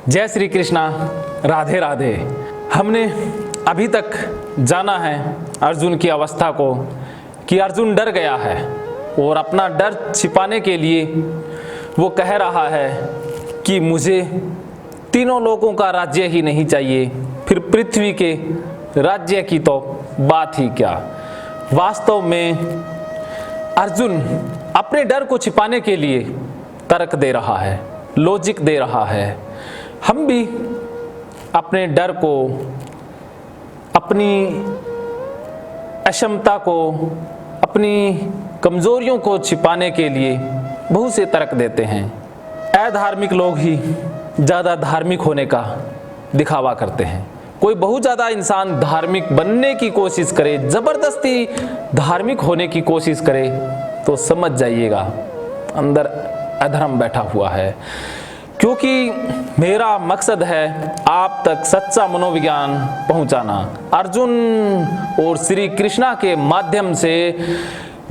जय श्री कृष्णा, राधे राधे। हमने अभी तक जाना है अर्जुन की अवस्था को कि अर्जुन डर गया है और अपना डर छिपाने के लिए वो कह रहा है कि मुझे तीनों लोगों का राज्य ही नहीं चाहिए, फिर पृथ्वी के राज्य की तो बात ही क्या। वास्तव में अर्जुन अपने डर को छिपाने के लिए तर्क दे रहा है, लॉजिक दे रहा है। हम भी अपने डर को, अपनी अक्षमता को, अपनी कमजोरियों को छिपाने के लिए बहुत से तर्क देते हैं। अधार्मिक लोग ही ज़्यादा धार्मिक होने का दिखावा करते हैं। कोई बहुत ज़्यादा इंसान धार्मिक बनने की कोशिश करे, ज़बरदस्ती धार्मिक होने की कोशिश करे, तो समझ जाइएगा अंदर अधर्म बैठा हुआ है। क्योंकि मेरा मकसद है आप तक सच्चा मनोविज्ञान पहुंचाना। अर्जुन और श्री कृष्णा के माध्यम से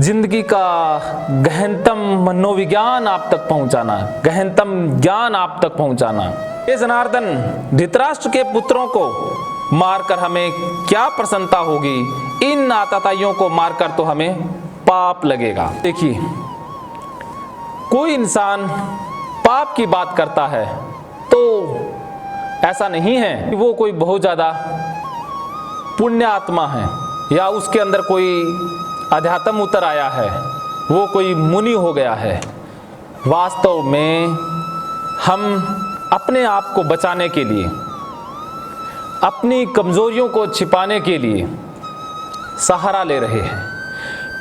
जिंदगी का गहनतम मनोविज्ञान आप तक पहुंचाना, गहनतम ज्ञान आप तक पहुंचाना। ये जनार्दन, धृतराष्ट्र के पुत्रों को मारकर हमें क्या प्रसन्नता होगी, इन आतताइयों को मारकर तो हमें पाप लगेगा। देखिए, कोई इंसान पाप की बात करता है तो ऐसा नहीं है कि वो कोई बहुत ज़्यादा पुण्य आत्मा है या उसके अंदर कोई अध्यात्म उतर आया है, वो कोई मुनि हो गया है। वास्तव में हम अपने आप को बचाने के लिए, अपनी कमजोरियों को छिपाने के लिए सहारा ले रहे हैं।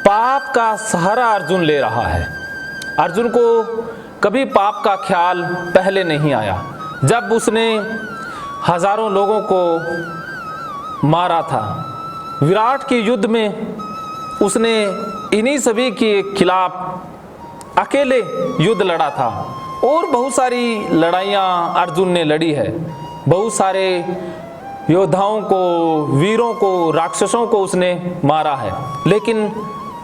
पाप का सहारा अर्जुन ले रहा है। अर्जुन को कभी पाप का ख्याल पहले नहीं आया। जब उसने हजारों लोगों को मारा था, विराट के युद्ध में उसने इन्हीं सभी के खिलाफ अकेले युद्ध लड़ा था और बहुत सारी लड़ाइयाँ अर्जुन ने लड़ी है। बहुत सारे योद्धाओं को, वीरों को, राक्षसों को उसने मारा है, लेकिन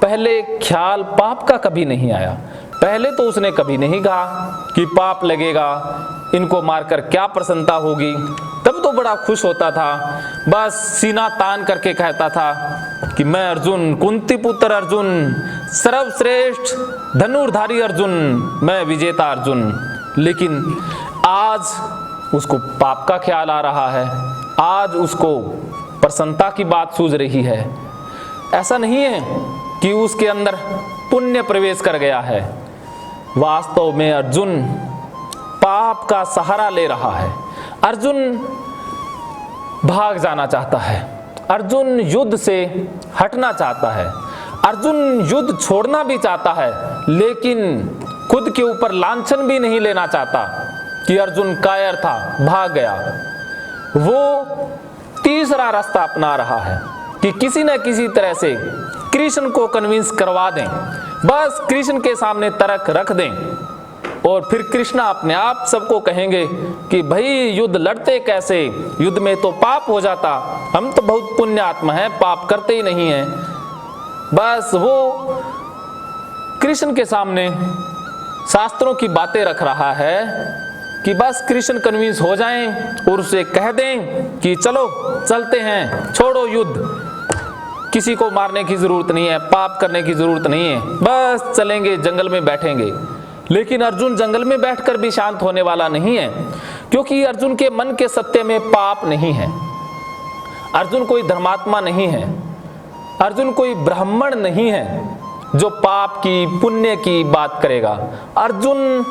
पहले ख्याल पाप का कभी नहीं आया। पहले तो उसने कभी नहीं कहा कि पाप लगेगा, इनको मारकर क्या प्रसन्नता होगी। तब तो बड़ा खुश होता था, बस सीना तान करके कहता था कि मैं अर्जुन, कुंती पुत्र अर्जुन, सर्वश्रेष्ठ धनुर्धारी अर्जुन, मैं विजेता अर्जुन। लेकिन आज उसको पाप का ख्याल आ रहा है, आज उसको प्रसन्नता की बात सूझ रही है। ऐसा नहीं है कि उसके अंदर पुण्य प्रवेश कर गया है। वास्तव में अर्जुन पाप का सहारा ले रहा है। अर्जुन भाग जाना चाहता है, अर्जुन युद्ध से हटना चाहता है, अर्जुन युद्ध छोड़ना भी चाहता है, लेकिन खुद के ऊपर लांछन भी नहीं लेना चाहता कि अर्जुन कायर था, भाग गया। वो तीसरा रास्ता अपना रहा है कि किसी न किसी तरह से कृष्ण को कन्विंस करवा दें, बस कृष्ण के सामने तर्क रख दें और फिर कृष्णा अपने आप सबको कहेंगे कि भाई युद्ध लड़ते कैसे, युद्ध में तो पाप हो जाता, हम तो बहुत पुण्य आत्मा हैं, पाप करते ही नहीं हैं। बस वो कृष्ण के सामने शास्त्रों की बातें रख रहा है कि बस कृष्ण कन्विंस हो जाएं और उसे कह दें कि चलो चलते हैं, छोड़ो युद्ध, किसी को मारने की जरूरत नहीं है, पाप करने की जरूरत नहीं है, बस चलेंगे, जंगल में बैठेंगे। लेकिन अर्जुन जंगल में बैठकर भी शांत होने वाला नहीं है, क्योंकि अर्जुन के मन के सत्य में पाप नहीं है। अर्जुन कोई धर्मात्मा नहीं है, अर्जुन कोई ब्राह्मण नहीं है जो पाप की, पुण्य की बात करेगा। अर्जुन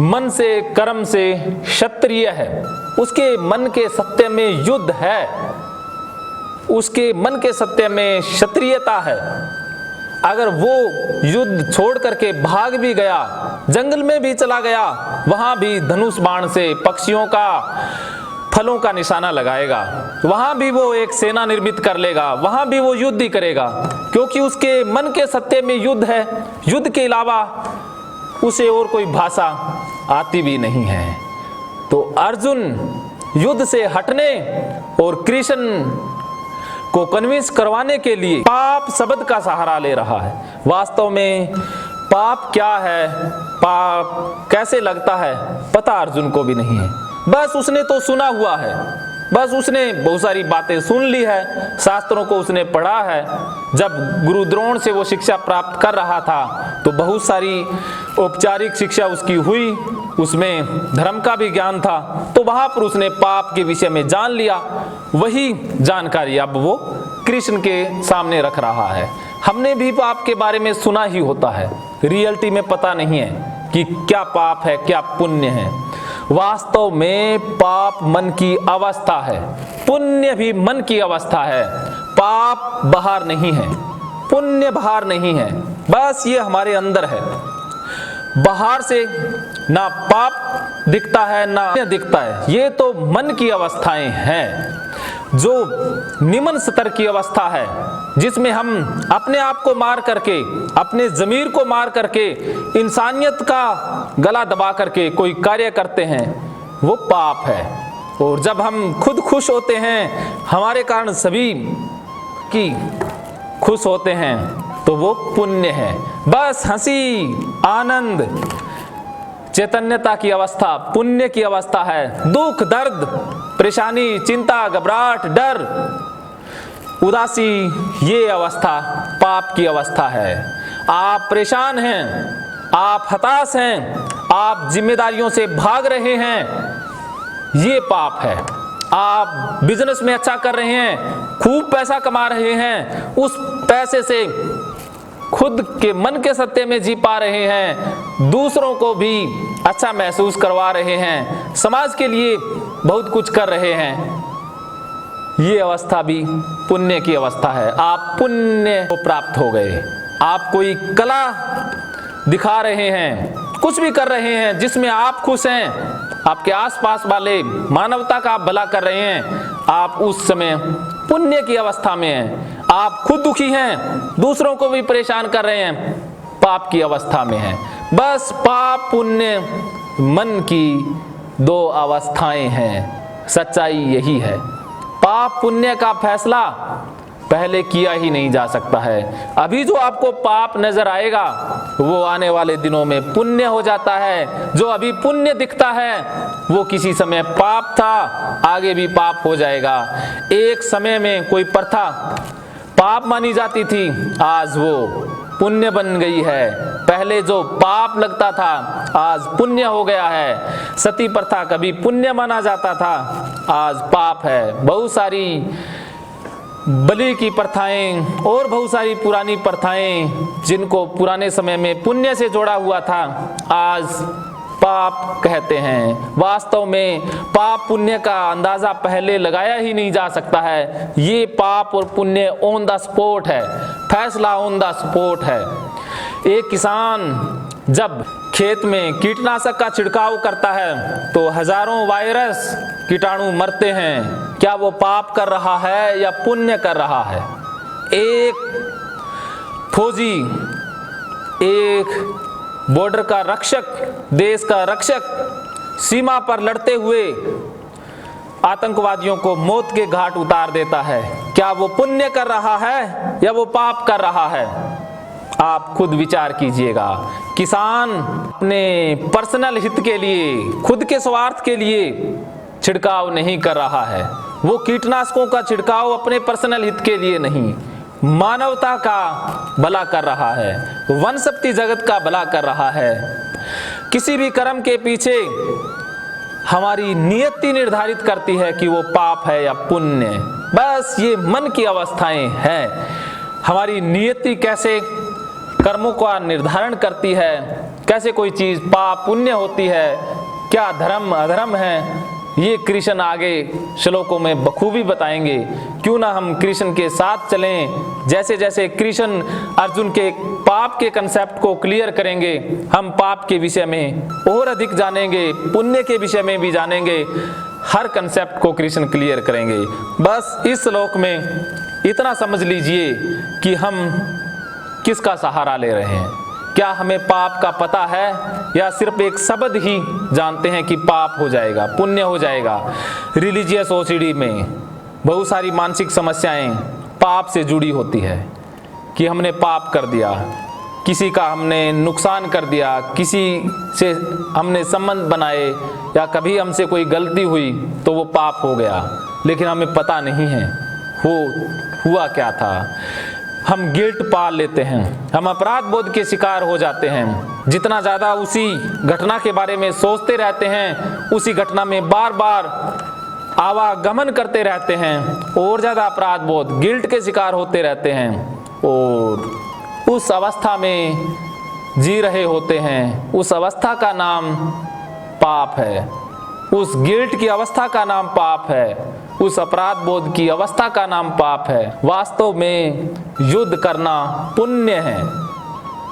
मन से, कर्म से क्षत्रिय है। उसके मन के सत्य में युद्ध है, उसके मन के सत्य में क्षत्रियता है। अगर वो युद्ध छोड़ करके भाग भी गया, जंगल में भी चला गया, वहां भी धनुष बाण से पक्षियों का, फलों का निशाना लगाएगा, वहां भी वो एक सेना निर्मित कर लेगा, वहां भी वो युद्ध ही करेगा, क्योंकि उसके मन के सत्य में युद्ध है। युद्ध के अलावा उसे और कोई भाषा आती भी नहीं है। तो अर्जुन युद्ध से हटने और कृष्ण को कन्विंस करवाने के लिए पाप शब्द का सहारा ले रहा है। वास्तव में पाप क्या है, पाप कैसे लगता है, पता अर्जुन को भी नहीं है। बस उसने तो सुना हुआ है, बस उसने बहुत सारी बातें सुन ली है, शास्त्रों को उसने पढ़ा है। जब गुरु द्रोण से वो शिक्षा प्राप्त कर रहा था तो बहुत सारी औपचारिक शिक्षा उसकी हुई, उसमें धर्म का भी ज्ञान था, तो वहाँ पर उसने पाप के विषय में जान लिया। वही जानकारी अब वो कृष्ण के सामने रख रहा है। हमने भी पाप के बारे में सुना ही होता है, रियलिटी में पता नहीं है कि क्या पाप है क्या पुण्य है। वास्तव में पाप मन की अवस्था है, पुण्य भी मन की अवस्था है। पाप बाहर नहीं है, पुण्य बाहर नहीं है, बस ये हमारे अंदर है। बाहर से ना पाप दिखता है ना पुण्य दिखता है, ये तो मन की अवस्थाएं हैं, जो निम्न स्तर की अवस्था है, जिसमें हम अपने आप को मार करके, अपने ज़मीर को मार करके, इंसानियत का गला दबा करके कोई कार्य करते हैं, वो पाप है। और जब हम खुद खुश होते हैं, हमारे कारण सभी की खुश होते हैं, तो वो पुण्य है। बस हंसी, आनंद, चैतन्यता की अवस्था पुण्य की अवस्था है। दुख, दर्द, परेशानी, चिंता, घबराहट, डर, उदासी, ये अवस्था पाप की अवस्था है। आप परेशान हैं, आप हताश हैं, आप जिम्मेदारियों से भाग रहे हैं, ये पाप है। आप बिजनेस में अच्छा कर रहे हैं, खूब पैसा कमा रहे हैं, उस पैसे से खुद के मन के सत्ते में जी पा रहे हैं, दूसरों को भी अच्छा महसूस करवा रहे हैं, समाज के लिए बहुत कुछ कर रहे हैं, ये अवस्था भी पुण्य की अवस्था है। आप पुण्य को प्राप्त हो गए। आप कोई कला दिखा रहे हैं, कुछ भी कर रहे हैं जिसमें आप खुश हैं, आपके आसपास वाले मानवता का आप भला कर रहे हैं, आप उस समय पुण्य की अवस्था में हैं। आप खुद दुखी हैं, दूसरों को भी परेशान कर रहे हैं, पाप की अवस्था में हैं। बस पाप पुण्य मन की दो अवस्थाएं हैं, सच्चाई यही है। पाप पुण्य का फैसला पहले किया ही नहीं जा सकता है। अभी जो आपको पाप नजर आएगा वो आने वाले दिनों में पुण्य हो जाता है। जो अभी पुण्य दिखता है वो किसी समय पाप था, आगे भी पाप हो जाएगा। एक समय में कोई प्रथा पाप मानी जाती थी, आज वो पुण्य बन गई है। पहले जो पाप लगता था आज पुण्य हो गया है। सती प्रथा कभी पुण्य माना जाता था, आज पाप है। बहुत सारी बलि की प्रथाएं और बहुत सारी पुरानी प्रथाएं जिनको पुराने समय में पुण्य से जोड़ा हुआ था, आज पाप कहते हैं। वास्तव में पाप पुण्य का अंदाजा पहले लगाया ही नहीं जा सकता है। ये पाप और पुण्य ऑन द स्पॉट है, फैसला ऑन द स्पॉट है। एक किसान जब खेत में कीटनाशक का छिड़काव करता है तो हजारों वायरस कीटाणु मरते हैं। क्या वो पाप कर रहा है या पुण्य कर रहा है? एक फौजी, एक बॉर्डर का रक्षक, देश का रक्षक सीमा पर लड़ते हुए आतंकवादियों को मौत के घाट उतार देता है। क्या वो पुण्य कर रहा है या वो पाप कर रहा है? आप खुद विचार कीजिएगा। किसान अपने पर्सनल हित के लिए, खुद के स्वार्थ के लिए छिड़काव नहीं कर रहा है। वो कीटनाशकों का छिड़काव अपने पर्सनल हित के लिए नहीं, मानवता का भला कर रहा है, वनस्पति जगत का भला कर रहा है। किसी भी कर्म के पीछे हमारी नियति निर्धारित करती है कि वो पाप है या पुण्य। बस ये मन की अवस्थाएं हैं। हमारी नियति कैसे कर्मों का निर्धारण करती है, कैसे कोई चीज पाप पुण्य होती है, क्या धर्म अधर्म है, ये कृष्ण आगे श्लोकों में बखूबी बताएंगे। क्यों ना हम कृष्ण के साथ चलें। जैसे जैसे कृष्ण अर्जुन के पाप के कंसेप्ट को क्लियर करेंगे, हम पाप के विषय में और अधिक जानेंगे, पुण्य के विषय में भी जानेंगे। हर कंसेप्ट को कृष्ण क्लियर करेंगे। बस इस श्लोक में इतना समझ लीजिए कि हम किसका सहारा ले रहे हैं। क्या हमें पाप का पता है या सिर्फ एक शब्द ही जानते हैं कि पाप हो जाएगा, पुण्य हो जाएगा। रिलीजियस ओसीडी में बहुत सारी मानसिक समस्याएं पाप से जुड़ी होती है कि हमने पाप कर दिया, किसी का हमने नुकसान कर दिया, किसी से हमने संबंध बनाए या कभी हमसे कोई गलती हुई तो वो पाप हो गया, लेकिन हमें पता नहीं है वो हुआ क्या था। हम गिल्ट पाल लेते हैं, हम अपराध बोध के शिकार हो जाते हैं। जितना ज़्यादा उसी घटना के बारे में सोचते रहते हैं, उसी घटना में बार बार आवागमन करते रहते हैं, और ज़्यादा अपराध बोध गिल्ट के शिकार होते रहते हैं और उस अवस्था में जी रहे होते हैं। उस अवस्था का नाम पाप है, उस गिल्ट की अवस्था का नाम पाप है, उस अपराध बोध की अवस्था का नाम पाप है। वास्तव में युद्ध करना पुण्य है।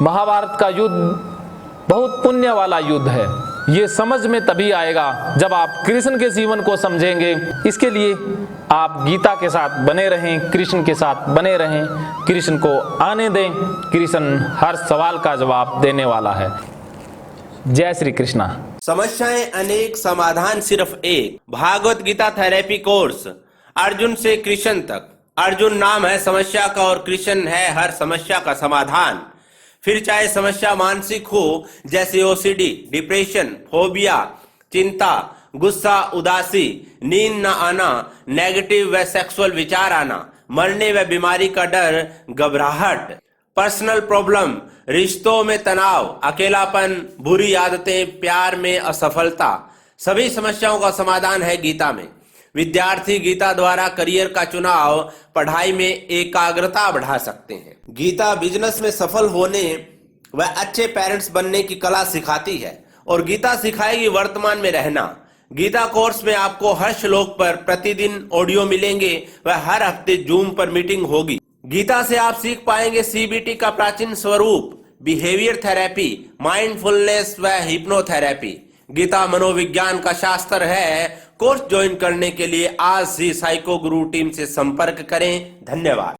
महाभारत का युद्ध बहुत पुण्य वाला युद्ध है। ये समझ में तभी आएगा जब आप कृष्ण के जीवन को समझेंगे। इसके लिए आप गीता के साथ बने रहें, कृष्ण के साथ बने रहें, कृष्ण को आने दें। कृष्ण हर सवाल का जवाब देने वाला है। जय श्री कृष्णा। समस्याएं अनेक, समाधान सिर्फ एक। भागवत गीता थेरेपी कोर्स, अर्जुन से कृष्ण तक। अर्जुन नाम है समस्या का और कृष्ण है हर समस्या का समाधान। फिर चाहे समस्या मानसिक हो जैसे ओसीडी, डिप्रेशन, फोबिया, चिंता, गुस्सा, उदासी, नींद न आना, नेगेटिव व सेक्सुअल विचार आना, मरने व बीमारी का डर, घबराहट, पर्सनल प्रॉब्लम, रिश्तों में तनाव, अकेलापन, बुरी आदतें, प्यार में असफलता, सभी समस्याओं का समाधान है गीता में। विद्यार्थी गीता द्वारा करियर का चुनाव, पढ़ाई में एकाग्रता बढ़ा सकते हैं। गीता बिजनेस में सफल होने व अच्छे पेरेंट्स बनने की कला सिखाती है और गीता सिखाएगी वर्तमान में रहना। गीता कोर्स में आपको हर श्लोक पर प्रतिदिन ऑडियो मिलेंगे व हर हफ्ते जूम पर मीटिंग होगी। गीता से आप सीख पाएंगे सीबीटी का प्राचीन स्वरूप, बिहेवियर थेरेपी, माइंडफुलनेस व हिप्नोथेरेपी। गीता मनोविज्ञान का शास्त्र है। कोर्स ज्वाइन करने के लिए आज ही साइको गुरु टीम से संपर्क करें। धन्यवाद।